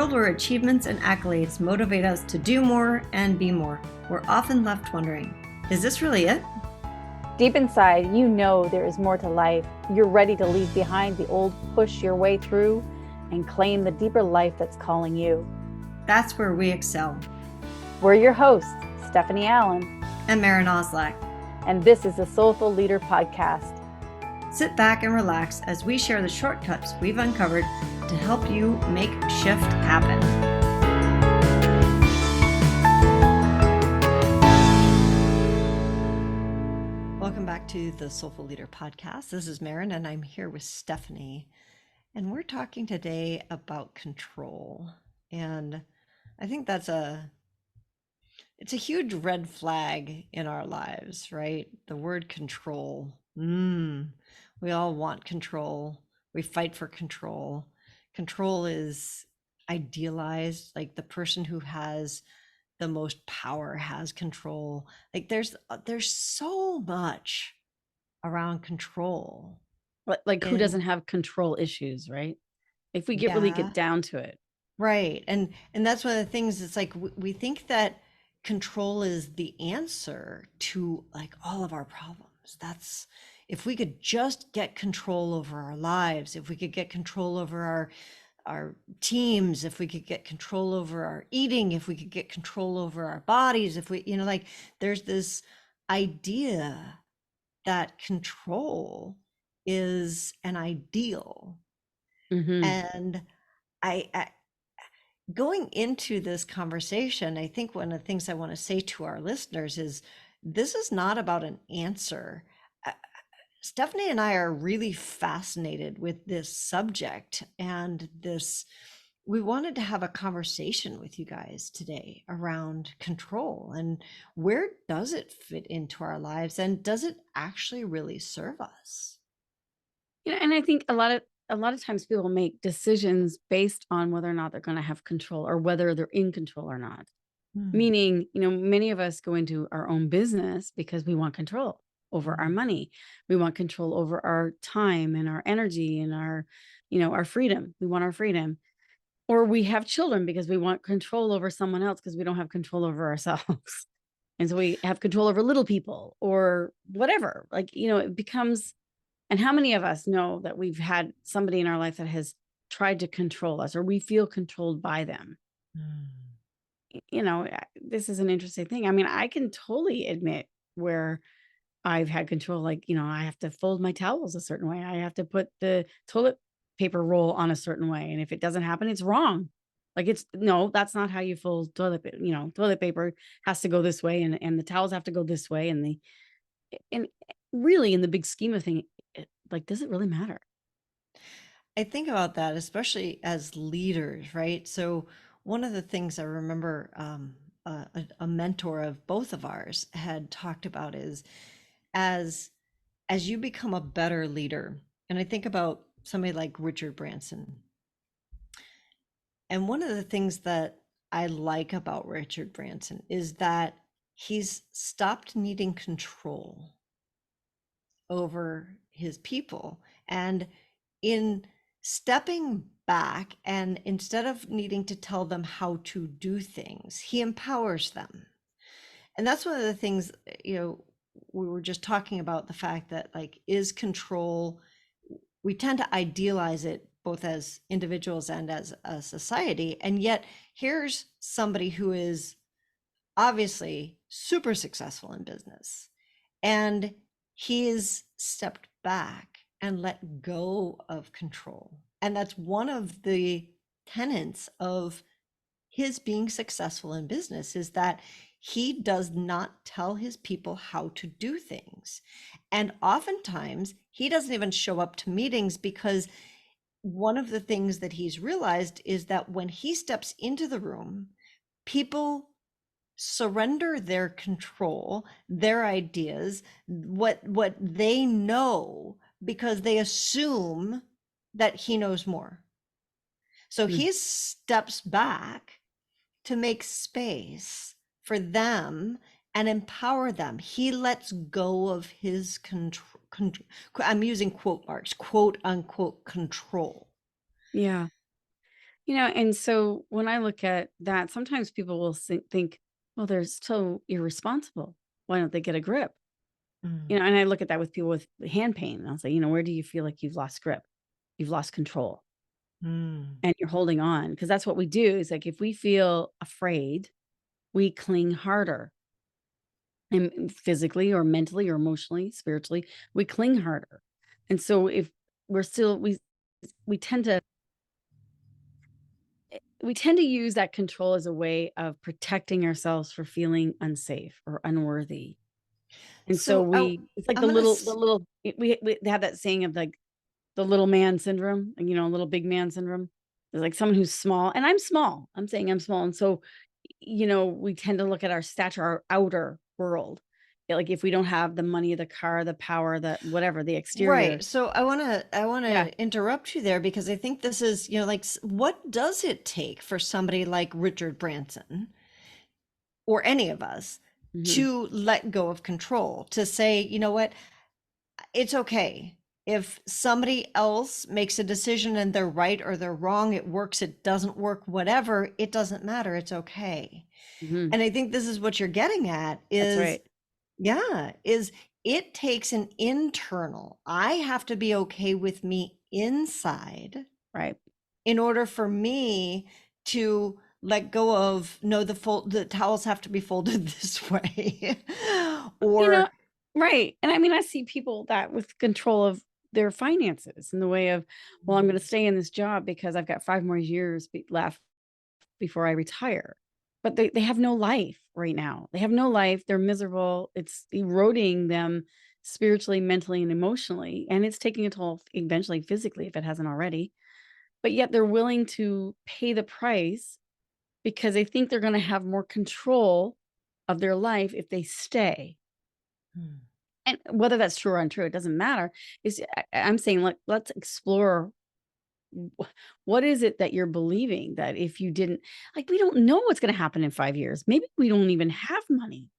world where achievements and accolades motivate us to do more and be more, we're often left wondering, is this really it? Deep inside, you know there is more to life. You're ready to leave behind the old, push your way through, and claim the deeper life that's calling you. That's where we excel. We're your hosts, Stephanie Allen and Maren and and this is the Soulful Leader Podcast. Sit back and relax as we share the shortcuts we've uncovered to help you make shift happen. Welcome back to the Soulful Leader Podcast. This is Maren and I'm here with Stephanie. And we're talking today about control. And I think it's a huge red flag in our lives, right? The word control. We all want control. We fight for control. Control is idealized, like the person who has the most power has control. Like there's so much around control. Like who doesn't have control issues, right? If we really get down to it. Right. And that's one of the things. It's like we think that control is the answer to like all of our problems. That's if we could just get control over our lives, if we could get control over our teams, if we could get control over our eating, if we could get control over our bodies, if we, like there's this idea that control is an ideal. Mm-hmm. And I going into this conversation, I think one of the things I want to say to our listeners is this is not about an answer. Stephanie and I are really fascinated with this subject and we wanted to have a conversation with you guys today around control and where does it fit into our lives and does it actually really serve us? And I think a lot of times people make decisions based on whether or not they're going to have control or whether they're in control or not. Meaning, many of us go into our own business because we want control over our money. We want control over our time and our energy and our freedom. We want our freedom. Or we have children because we want control over someone else because we don't have control over ourselves. And so we have control over little people or whatever. Like, it becomes, and how many of us know that we've had somebody in our life that has tried to control us or we feel controlled by them? This is an interesting thing. I mean, I can totally admit where I've had control, like, I have to fold my towels a certain way. I have to put the toilet paper roll on a certain way. And if it doesn't happen, it's wrong. Like no, that's not how you fold toilet paper. Toilet paper has to go this way and the towels have to go this way. And really in the big scheme of things, does it really matter? I think about that, especially as leaders, right? So one of the things I remember a mentor of both of ours had talked about is as you become a better leader, and I think about somebody like Richard Branson. And one of the things that I like about Richard Branson is that he's stopped needing control over his people. And in stepping back and instead of needing to tell them how to do things, he empowers them. And that's one of the things, we were just talking about the fact that is control, we tend to idealize it both as individuals and as a society. And yet here's somebody who is obviously super successful in business and he's stepped back and let go of control. And that's one of the tenets of his being successful in business is that he does not tell his people how to do things. And oftentimes he doesn't even show up to meetings because one of the things that he's realized is that when he steps into the room, people surrender their control, their ideas, what they know, because they assume that he knows more. So he steps back to make space for them and empower them. He lets go of his control. I'm using quote marks, quote unquote control. Yeah. And so when I look at that, sometimes people will think, well, they're so irresponsible. Why don't they get a grip? Mm, And I look at that with people with hand pain. And I'll say, where do you feel like you've lost grip? You've lost control mm. and you're holding on. Cause that's what we do is like, if we feel afraid, we cling harder and physically or mentally or emotionally, spiritually, we cling harder. And so if we're still, we tend to, we tend to use that control as a way of protecting ourselves for feeling unsafe or unworthy. And so So it's like I'm gonna we have that saying of like the little man syndrome, and little big man syndrome. There's like someone who's small, and I'm small. I'm saying I'm small. And so, we tend to look at our stature, our outer world. Like if we don't have the money, the car, the power, the whatever, the Right. exterior. So I want to Yeah. interrupt you there because I think this is, like what does it take for somebody like Richard Branson or any of us Hmm. to let go of control, to say, you know what, it's okay. If somebody else makes a decision and they're right or they're wrong, it works, it doesn't work, whatever, it doesn't matter. It's okay. Hmm. And I think this is what you're getting at That's is, right. yeah, is it takes an internal. I have to be okay with me inside Right. in order for me to let go of, no, the towels have to be folded this way. You know, Or right. And I mean, I see people that with control of their finances in the way of, well, I'm going to stay in this job because I've got 5 more years left before I retire. But they have no life right now. They have no life. They're miserable. It's eroding them spiritually, mentally, and emotionally. And it's taking a toll eventually physically if it hasn't already. But yet they're willing to pay the price because they think they're going to have more control of their life if they stay. Hmm, And whether that's true or untrue, it doesn't matter. I'm saying let's explore what is it that you're believing that if you didn't, like, we don't know what's going to happen in 5 years. Maybe we don't even have money.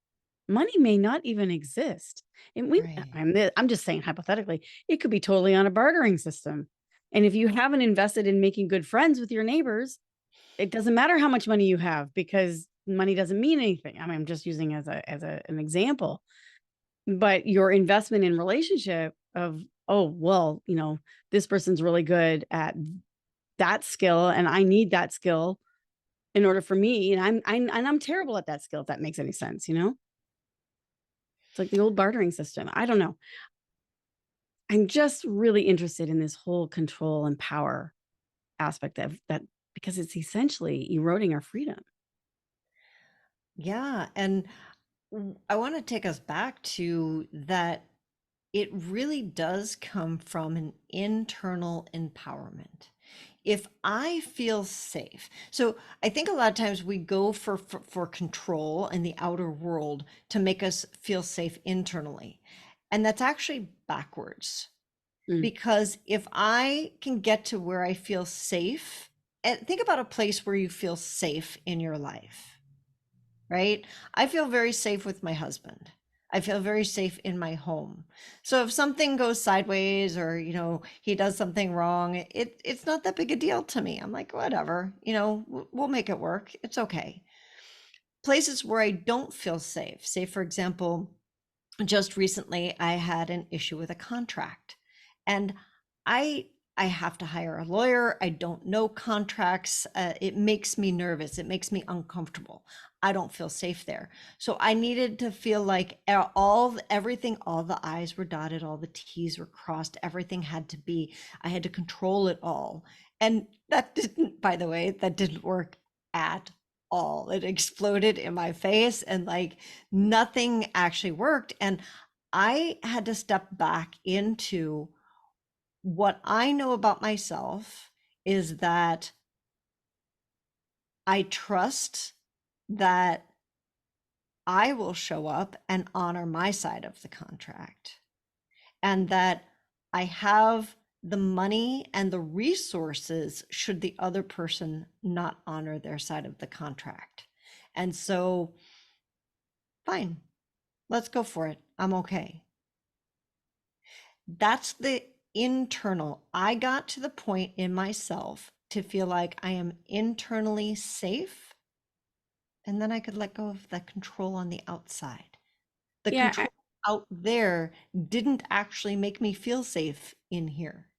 Money may not even exist. And right. I'm just saying hypothetically, it could be totally on a bartering system. And if you haven't invested in making good friends with your neighbors, it doesn't matter how much money you have because money doesn't mean anything. I mean, I'm just using an example. But your investment in relationship of, oh, well, this person's really good at that skill and I need that skill in order for me, and I'm terrible at that skill, if that makes any sense? It's like the old bartering system. I don't know. I'm just really interested in this whole control and power aspect of that because it's essentially eroding our freedom. Yeah. And I want to take us back to that. It really does come from an internal empowerment. If I feel safe, so I think a lot of times we go for control in the outer world to make us feel safe internally. And that's actually backwards. Mm, Because if I can get to where I feel safe, and think about a place where you feel safe in your life, right? I feel very safe with my husband. I feel very safe in my home. So if something goes sideways or, he does something wrong, it's not that big a deal to me. I'm like, whatever, we'll make it work. It's okay. Places where I don't feel safe, say, for example, just recently I had an issue with a contract and I I have to hire a lawyer. I don't know contracts. It makes me nervous. It makes me uncomfortable. I don't feel safe there. So I needed to feel like everything, all the I's were dotted, all the T's were crossed. Everything had to be, I had to control it all. And that didn't, by the way, that didn't work at all. It exploded in my face and like nothing actually worked. And I had to step back into what I know about myself is that I trust that I will show up and honor my side of the contract, and that I have the money and the resources should the other person not honor their side of the contract. And so, fine, let's go for it. I'm okay. That's the internal. I got to the point in myself to feel like I am internally safe, and then I could let go of the control on the outside. The Yeah, control out there didn't actually make me feel safe in here.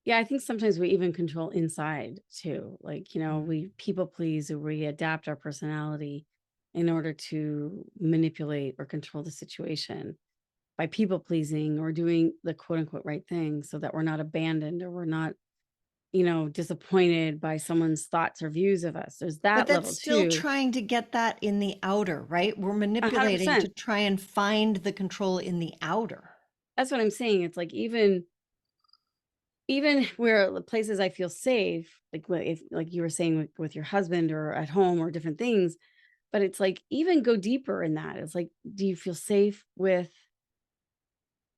yeah, I think sometimes we even control inside too. Like, Mm. we people please or we adapt our personality in order to manipulate or control the situation by people pleasing or doing the quote unquote right thing so that we're not abandoned or we're not, disappointed by someone's thoughts or views of us. There's But that that's level still too. trying to get that in the outer, right? We're manipulating to 100%. try and find the control in the outer. That's what I'm saying. It's like even where the places I feel safe, like if like you were saying with your husband or at home or different things, but it's like even go deeper in that. It's like, do you feel safe with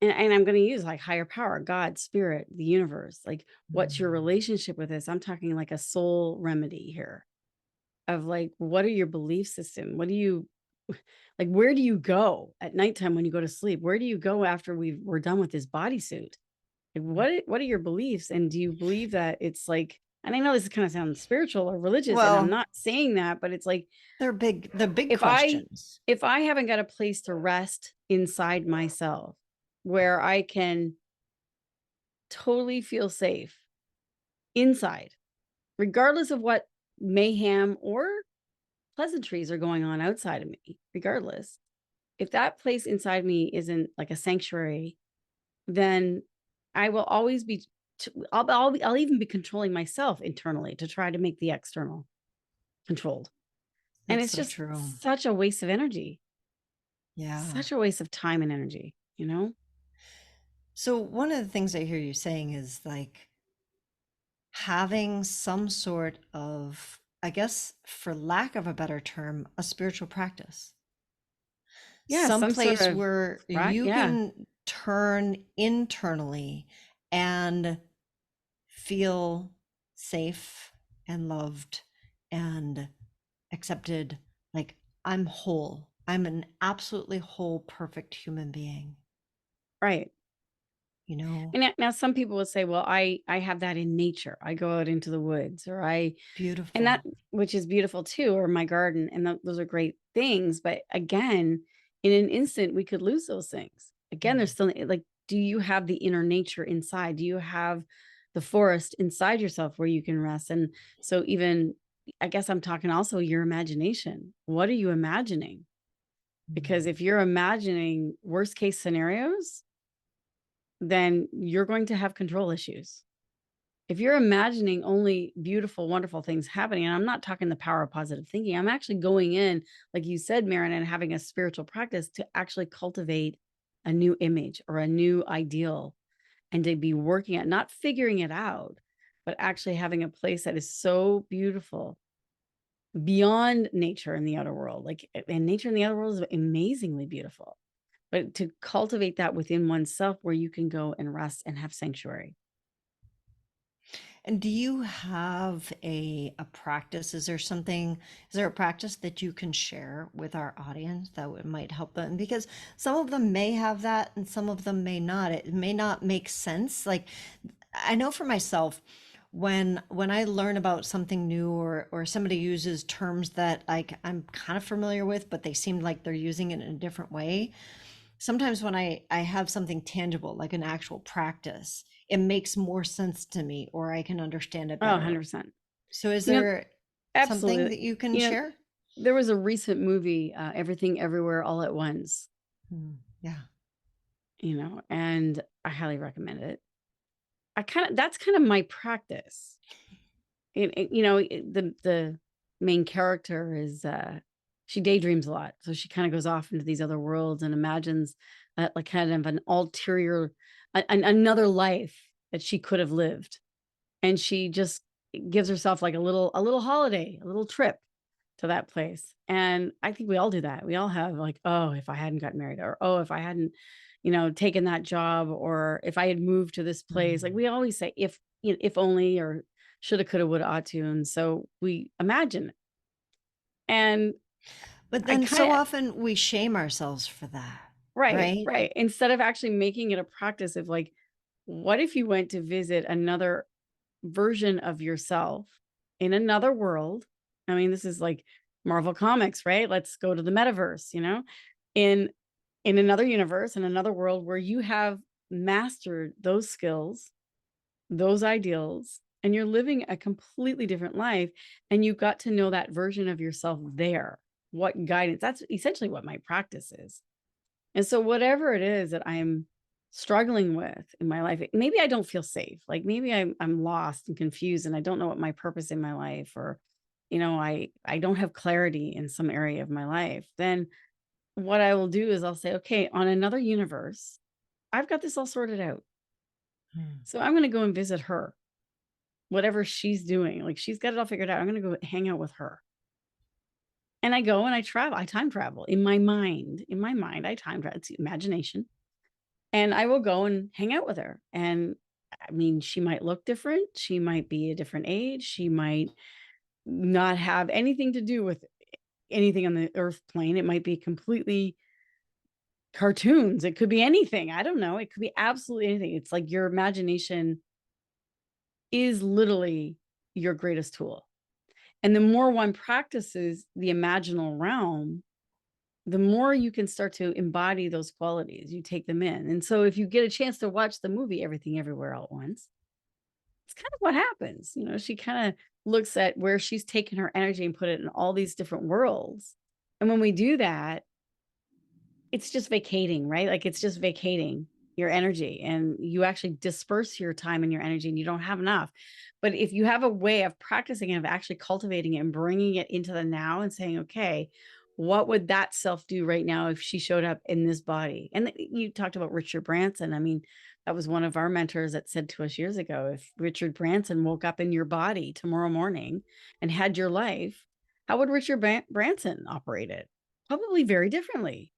and I'm gonna use like higher power, God, spirit, the universe. Like, what's your Mm. relationship with this? I'm talking like a soul remedy here of like, what are your belief system? What do you like, where do you go at nighttime when you go to sleep? Where do you go after we're done with this bodysuit? Like, what are your beliefs? And do you believe that it's like, and I know this kind of sounds spiritual or religious, and I'm Well, not saying that, but it's like they're big if I questions. if I haven't got a place to rest inside myself where I can totally feel safe inside, regardless of what mayhem or pleasantries are going on outside of me, regardless. If that place inside me isn't like a sanctuary, then I will always be I'll even be controlling myself internally to try to make the external controlled. And That's it's so just true. such a waste of energy, Yeah. such a waste of time and energy, you know? So one of the things I hear you saying is like having some sort of, I guess, for lack of a better term, a spiritual practice. Yeah, Some some sort place of where right, you yeah, can turn internally and feel safe and loved and accepted. Like, I'm whole. I'm an absolutely whole, perfect human being, right. you know? And now some people will say, "Well, I have that in nature. I go out into the woods or I." And that Beautiful. which is beautiful too, or my garden, and those are great things, but again, in an instant, we could lose those things. Again, there's Mm. still like, do you have the inner nature inside? Do you have the forest inside yourself where you can rest? And so even I guess I'm talking also your imagination. What are you imagining? Because Mm. if you're imagining worst case scenarios, then you're going to have control issues. If you're imagining only beautiful, wonderful things happening, and I'm not talking the power of positive thinking, I'm actually going in, like you said, Maren, and having a spiritual practice to actually cultivate a new image or a new ideal and to be working at not figuring it out, but actually having a place that is so beautiful beyond nature in the outer world. Like, and nature in the outer world is amazingly beautiful, but to cultivate that within oneself where you can go and rest and have sanctuary. And do you have a practice? Is there a practice that you can share with our audience that might help them? Because some of them may have that and some of them may not. It may not make sense. Like, I know for myself, when I learn about something new or somebody uses terms that I'm kind of familiar with, but they seem like they're using it in a different way. Sometimes when I have something tangible, like an actual practice, it makes more sense to me or I can understand it Oh, better. 100%. So is You know, there something absolutely. that you can You know, share? there was a recent movie, Everything Everywhere All at Once, Yeah. and I highly recommend it. That's kind of my practice. The main character is she daydreams a lot. So she kind of goes off into these other worlds and imagines like kind of an ulterior another life that she could have lived. And she just gives herself like a little holiday, a little trip to that place. And I think we all do that. We all have like, oh, if I hadn't gotten married, or oh, if I hadn't, taken that job, or if I had moved to this place. Like Mm. we always say, if only, or shoulda, coulda, woulda, ought to. And so we imagine. And But I then so kind of often we shame ourselves for that, right, right? right. Instead of actually making it a practice of like, what if you went to visit another version of yourself in another world. I mean, this is like Marvel Comics, right? Let's go to the metaverse, in another universe, in another world where you have mastered those skills, those ideals, and you're living a completely different life, and you got to know that version of yourself there. What guidance? That's essentially what my practice is. And so whatever it is that I'm struggling with in my life, maybe I don't feel safe. Like maybe I'm lost and confused and I don't know what my purpose in my life, or I don't have clarity in some area of my life. Then what I will do is I'll say, okay, on another universe, I've got this all sorted out. Mm. So I'm going to go and visit her, whatever she's doing. Like she's got it all figured out. I'm going to go hang out with her. And I go and I travel. I time travel in my mind. In my mind, I time travel. It's imagination. And I will go and hang out with her. And I mean, she might look different. She might be a different age. She might not have anything to do with anything on the earth plane. It might be completely cartoons. It could be anything. I don't know. It could be absolutely anything. It's like your imagination is literally your greatest tool. And the more one practices the imaginal realm, the more you can start to embody those qualities. You take them in. And so if you get a chance to watch the movie Everything Everywhere All at Once, it's kind of what happens. She kind of looks at where she's taken her energy and put it in all these different worlds. And when we do that, it's just vacating, right? Like it's just vacating your energy, and you actually disperse your time and your energy and you don't have enough. But if you have a way of practicing and of actually cultivating it and bringing it into the now and saying, okay, what would that self do right now if she showed up in this body? And you talked about Richard Branson. I mean, that was one of our mentors that said to us years ago, if Richard Branson woke up in your body tomorrow morning and had your life, how would Richard Branson operate it? Probably very differently.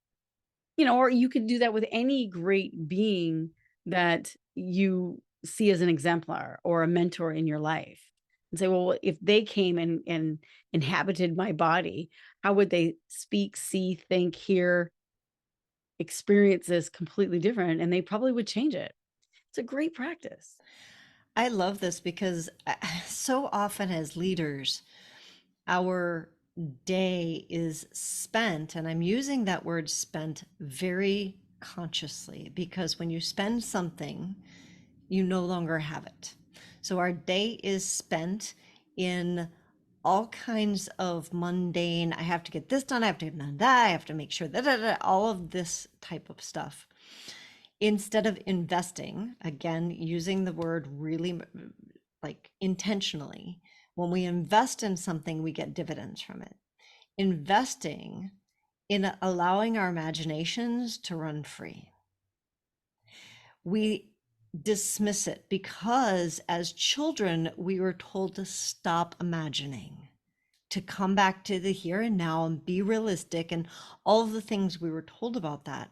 Or you could do that with any great being that you see as an exemplar or a mentor in your life, and say, well, if they came and inhabited my body, how would they speak, see, think, hear, experience this completely different? And they probably would change it. It's a great practice. I love this because so often as leaders, our day is spent, and I'm using that word spent very consciously because when you spend something, you no longer have it. So our day is spent in all kinds of mundane, I have to get this done, I have to get done that, I have to make sure that, all of this type of stuff. Instead of investing, again, using the word really like intentionally, when we invest in something, we get dividends from it. Investing in allowing our imaginations to run free. We dismiss it because as children, we were told to stop imagining, to come back to the here and now and be realistic, and all of the things we were told about that.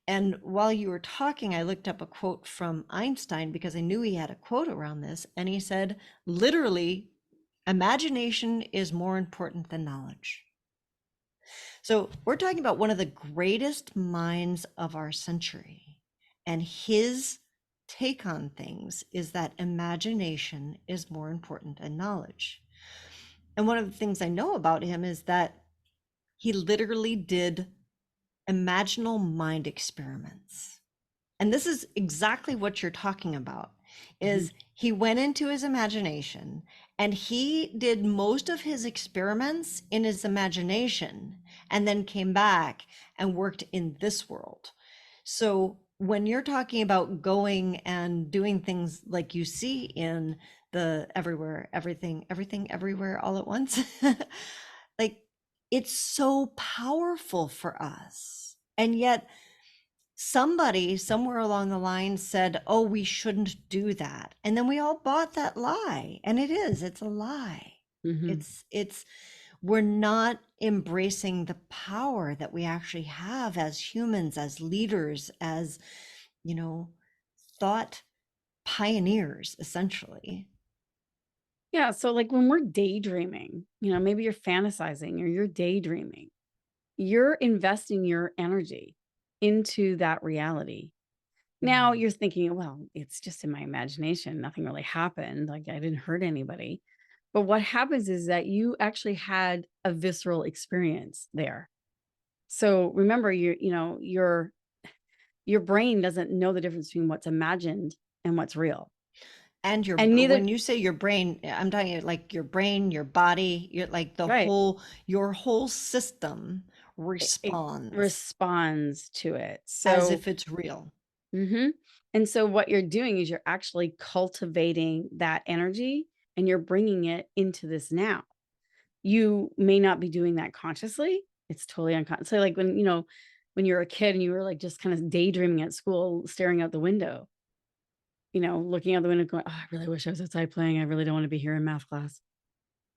And while you were talking, I looked up a quote from Einstein because I knew he had a quote around this. And he said, literally, imagination is more important than knowledge. So we're talking about one of the greatest minds of our century. And his take on things is that imagination is more important than knowledge. And one of the things I know about him is that he literally did imaginal mind experiments. And this is exactly what you're talking about, is he went into his imagination and he did most of his experiments in his imagination and then came back and worked in this world. So when you're talking about going and doing things like you see in the everything everywhere all at once, like it's so powerful for us. And yet somebody somewhere along the line said, oh, we shouldn't do that. And then we all bought that lie. And it's a lie. Mm-hmm. It's we're not embracing the power that we actually have as humans, as leaders, as, thought pioneers, essentially. Yeah. So like when we're daydreaming, maybe you're fantasizing or you're daydreaming, you're investing your energy into that reality. Now Mm. you're thinking, well, it's just in my imagination. Nothing really happened. Like I didn't hurt anybody. But what happens is that you actually had a visceral experience there. So remember, your brain doesn't know the difference between what's imagined and what's real. And And neither, when you say your brain, I'm talking like your brain, your body, you're like right, your whole system it responds responds to it. as So, if it's real. mhm. And so what you're doing is you're actually cultivating that energy and you're bringing it into this now. You may not be doing that consciously. It's totally unconscious. So like when you're a kid and you were like just kind of daydreaming at school, staring out the window, looking out the window going, "Oh, I really wish I was outside playing. I really don't want to be here in math class."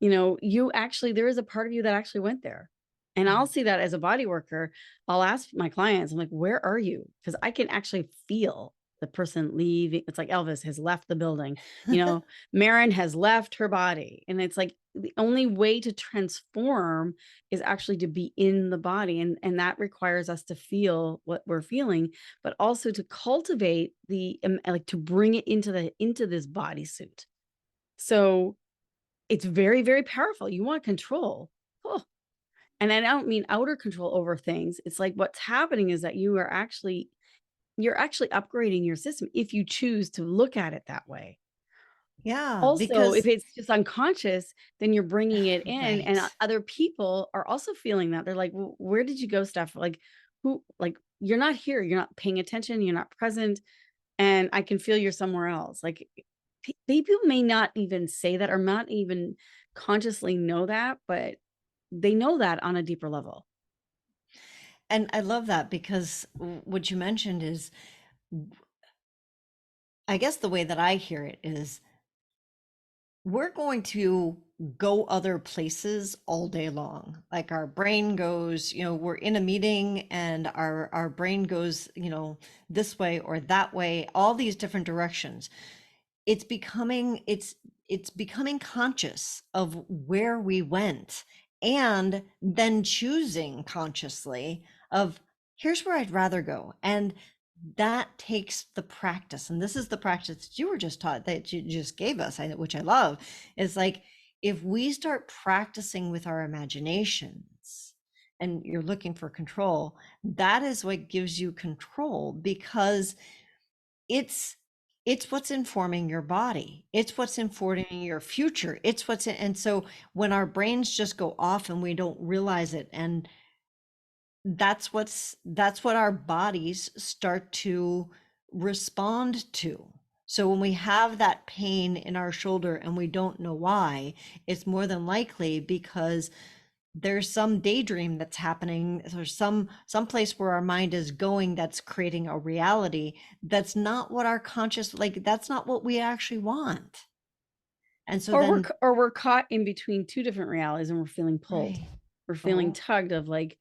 You actually there is a part of you that actually went there. And I'll Mhm. see that as a body worker. I'll ask my clients, I'm like, "Where are you?" Because I can actually feel the person leaving. It's like Elvis has left the building. Maren has left her body. And it's like the only way to transform is actually to be in the body. And that requires us to feel what we're feeling, but also to cultivate like to bring it into this bodysuit. So it's very, very powerful. You want control. Oh, and I don't mean outer control over things. It's like what's happening is that you're actually upgrading your system if you choose to look at it that way. Yeah, Also, if because it's just unconscious, then you're bringing it in, and right. other people are also feeling that. They're like, "Well, where did you go, Steph? Like, who? Like, you're not here. You're not paying attention. You're not present, and I can feel you're somewhere else." Like, people may not even say that or not even consciously know that, but they know that on a deeper level. And I love that because what you mentioned is, I guess the way that I hear it is, we're going to go other places all day long. Like our brain goes, we're in a meeting and our brain goes, this way or that way, all these different directions. It's becoming conscious of where we went, and then choosing consciously of, here's where I'd rather go. And that takes the practice, and this is the practice that you were just taught, that you just gave us, which I love. Is like, if we start practicing with our imaginations and you're looking for control, that is what gives you control, because it's it's what's informing your body, it's what's informing your future, it's and so when our brains just go off and we don't realize it, and that's what our bodies start to respond to. So when we have that pain in our shoulder and we don't know why, it's more than likely because there's some daydream that's happening. There's some place where our mind is going that's creating a reality that's not what our conscious, like, that's not what we actually want. And so Or we're then, c or we're caught in between 2 different realities and we're feeling pulled. right. We're feeling Oh, tugged of like,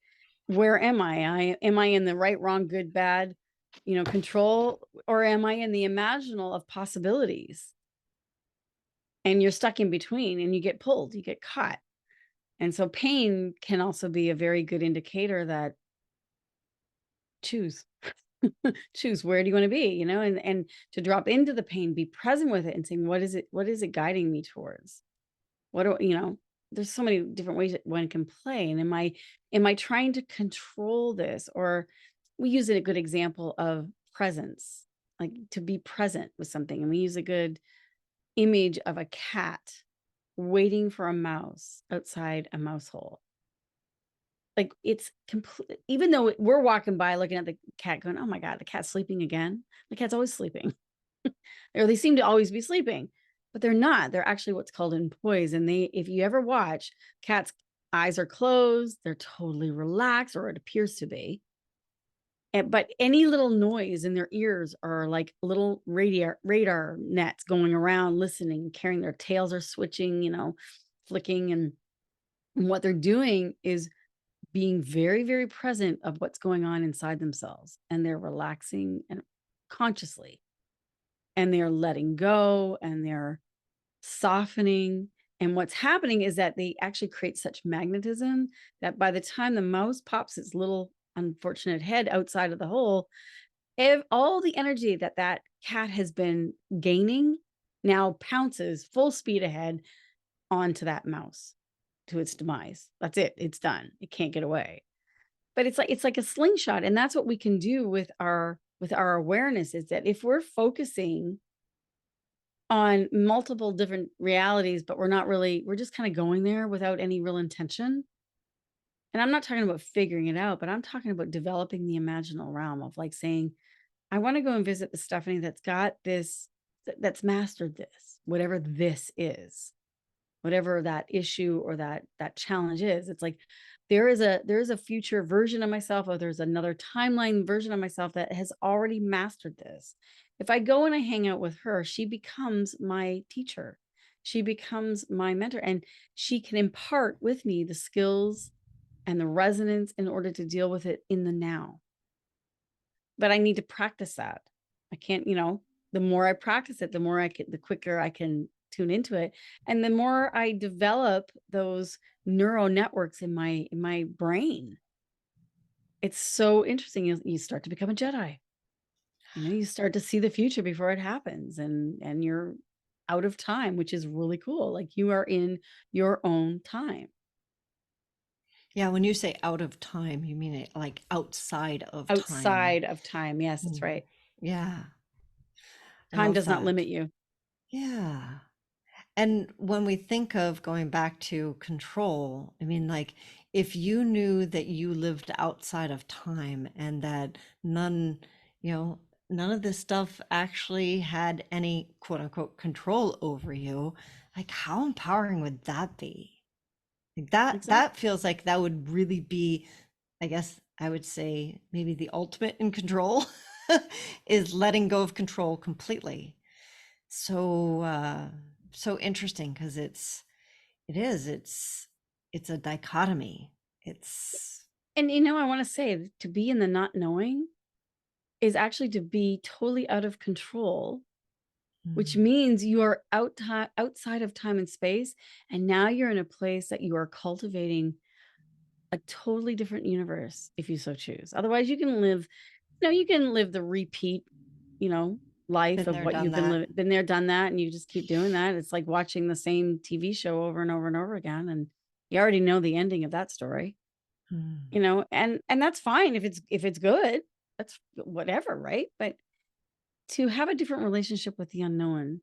where am I? Am I in the right, wrong, good, bad, control, or am I in the imaginal of possibilities? And you're stuck in between and you get pulled, you get caught. And so pain can also be a very good indicator that choose. Choose where do you want to be, and to drop into the pain, be present with it and saying, what is it guiding me towards? What do there's so many different ways that one can play. And am I trying to control this? Or we use a good example of presence, like to be present with something. And we use a good image of a cat waiting for a mouse outside a mouse hole. Like it's complete, even though we're walking by looking at the cat going, "Oh my God, the cat's sleeping again." The cat's always sleeping. Or they seem to always be sleeping, but they're not. They're actually what's called in poise. And if you ever watch, cats' eyes are closed, they're totally relaxed, or it appears to be. But any little noise in their ears are like little radar nets going around, listening, carrying their tails are switching, flicking. And what they're doing is being very, very present of what's going on inside themselves. And they're relaxing and consciously, and they're letting go, and they're softening. And what's happening is that they actually create such magnetism that by the time the mouse pops its little unfortunate head outside of the hole, All the energy that that cat has been gaining now pounces full speed ahead onto that mouse to its demise. That's it. It's done. It can't get away. But it's like a slingshot, and that's what we can do with our awareness, is that if we're focusing on multiple different realities, but we're just kind of going there without any real intention. And I'm not talking about figuring it out, but I'm talking about developing the imaginal realm of like saying, I want to go and visit the Stephanie that's got this, that's mastered this, whatever this is, whatever that issue or that challenge is. It's like there is a future version of myself, or there's another timeline version of myself that has already mastered this. If I go and I hang out with her, she becomes my teacher. She becomes my mentor, and she can impart with me the skills and the resonance in order to deal with it in the now. But I need to practice that. I can't, the more I practice it, the quicker I can tune into it. And the more I develop those neural networks in my brain, it's so interesting. You start to become a Jedi. You start to see the future before it happens, and you're out of time, which is really cool. Like you are in your own time. Yeah, when you say out of time, you mean it like outside of time. Outside of time. Yes, that's Mm. right. Yeah, I Time love does not that. limit you. Yeah. And when we think of going back to control, I mean, like, if you knew that you lived outside of time and that none, you know, none of this stuff actually had any quote unquote control over you, like, how empowering would that be? Like that Exactly. feels like that would really be, I guess I would say maybe the ultimate in control is letting go of control completely. So so interesting because it's a dichotomy. It's And I want to say to be in the not knowing is actually to be totally out of control, which mm, means you are outside of time and space. And now you're in a place that you are cultivating a totally different universe if you so choose. Otherwise, you can live the repeat, you know, life been of there, what done you've been that. living, been there, done that, and you just keep doing that. It's like watching the same TV show over and over and over again. And you already know the ending of that story, Mm. and that's fine if it's good. That's whatever, right? But to have a different relationship with the unknown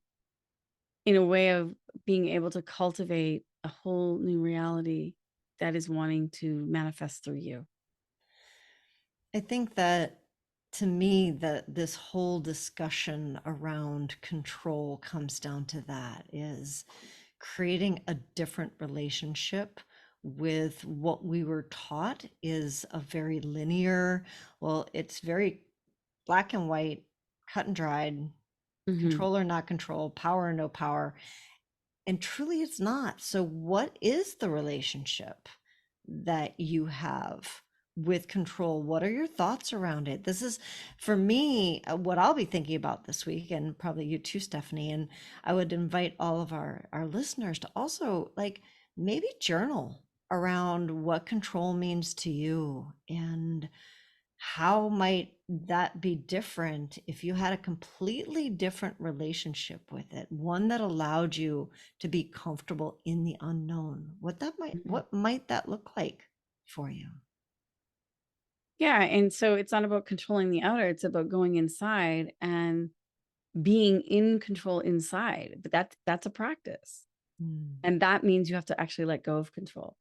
in a way of being able to cultivate a whole new reality that is wanting to manifest through you. I think that to me that this whole discussion around control comes down to that is creating a different relationship with what we were taught is a very linear, well, it's very black and white, cut and dried, Hmm. control or not control, power or no power. And truly it's not. So, what is the relationship that you have with control? What are your thoughts around it? This is, for me, what I'll be thinking about this week, and probably you too, Stephanie. And I would invite all of our listeners to also like maybe journal around what control means to you and how might that be different if you had a completely different relationship with it, one that allowed you to be comfortable in the unknown? Hmm. What might that look like for you? Yeah. And so it's not about controlling the outer, it's about going inside and being in control inside. But that's a practice. Hmm. And that means you have to actually let go of control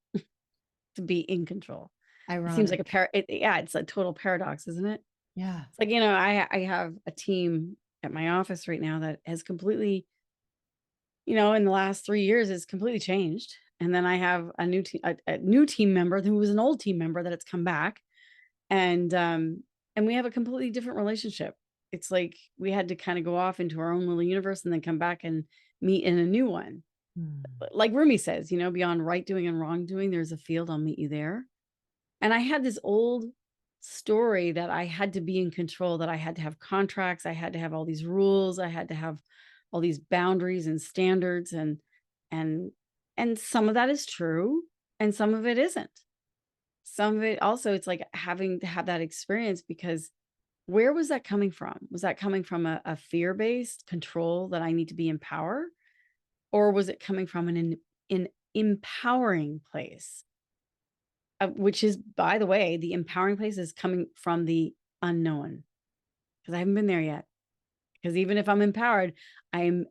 to be in control. It seems like Ironic. yeah, it's a total paradox, isn't it? Yeah. It's like, I have a team at my office right now that has completely, in the last 3 years, has completely changed. And then I have a new team member who was an old team member that it's come back, and we have a completely different relationship. It's like we had to kind of go off into our own little universe and then come back and meet in a new one. Hmm. Like Rumi says, beyond right doing and wrong doing, there's a field. I'll meet you there. And I had this old story that I had to be in control, that I had to have contracts, I had to have all these rules, I had to have all these boundaries and standards, and and some of that is true and some of it isn't. Some of it also, it's like having to have that experience because where was that coming from? Was that coming from a fear-based control that I need to be in power? Or was it coming from an empowering place? Which is, by the way, the empowering place is coming from the unknown, because I haven't been there yet. Because even if I'm empowered, I'm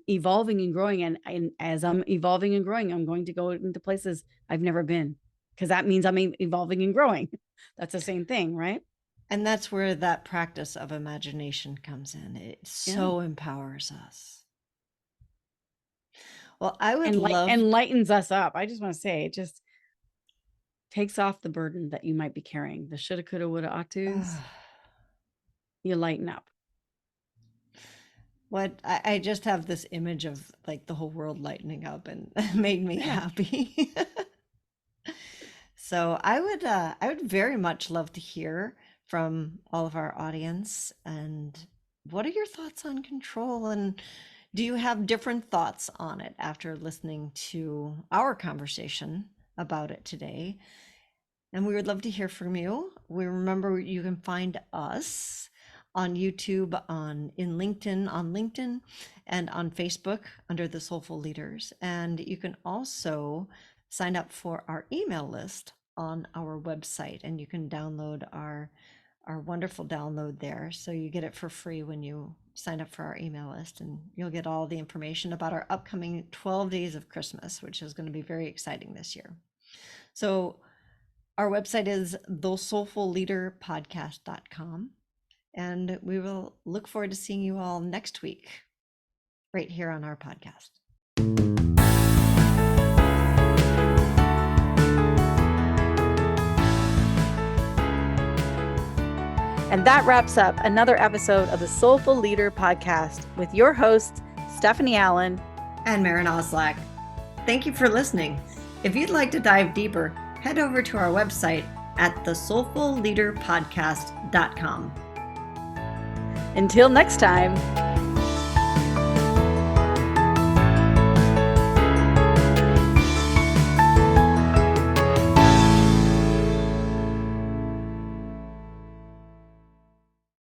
evolving and growing, and as I'm evolving and growing, I'm going to go into places I've never been, because that means I'm evolving and growing. That's the same thing, right? And that's where that practice of imagination comes in. It Yeah. so empowers us. Well, I would love And lightens us up. I just want to say, it just takes off the burden that you might be carrying. The shoulda, coulda, woulda, ought tos. You lighten up. what I just have this image of like the whole world lightening up, and made me happy. So I would very much love to hear from all of our audience. And what are your thoughts on control? And do you have different thoughts on it after listening to our conversation about it today? And we would love to hear from you. We remember you can find us on YouTube, on LinkedIn, and on Facebook under the Soulful Leaders. And you can also sign up for our email list on our website, and you can download our wonderful download there. So you get it for free when you sign up for our email list, and you'll get all the information about our upcoming 12 days of Christmas, which is going to be very exciting this year. So our website is thesoulfulleaderpodcast.com, and we will look forward to seeing you all next week right here on our podcast. And that wraps up another episode of the Soulful Leader Podcast with your hosts, Stephanie Allen and Maren Oslack. Thank you for listening. If you'd like to dive deeper, head over to our website at thesoulfulleaderpodcast.com. Until next time.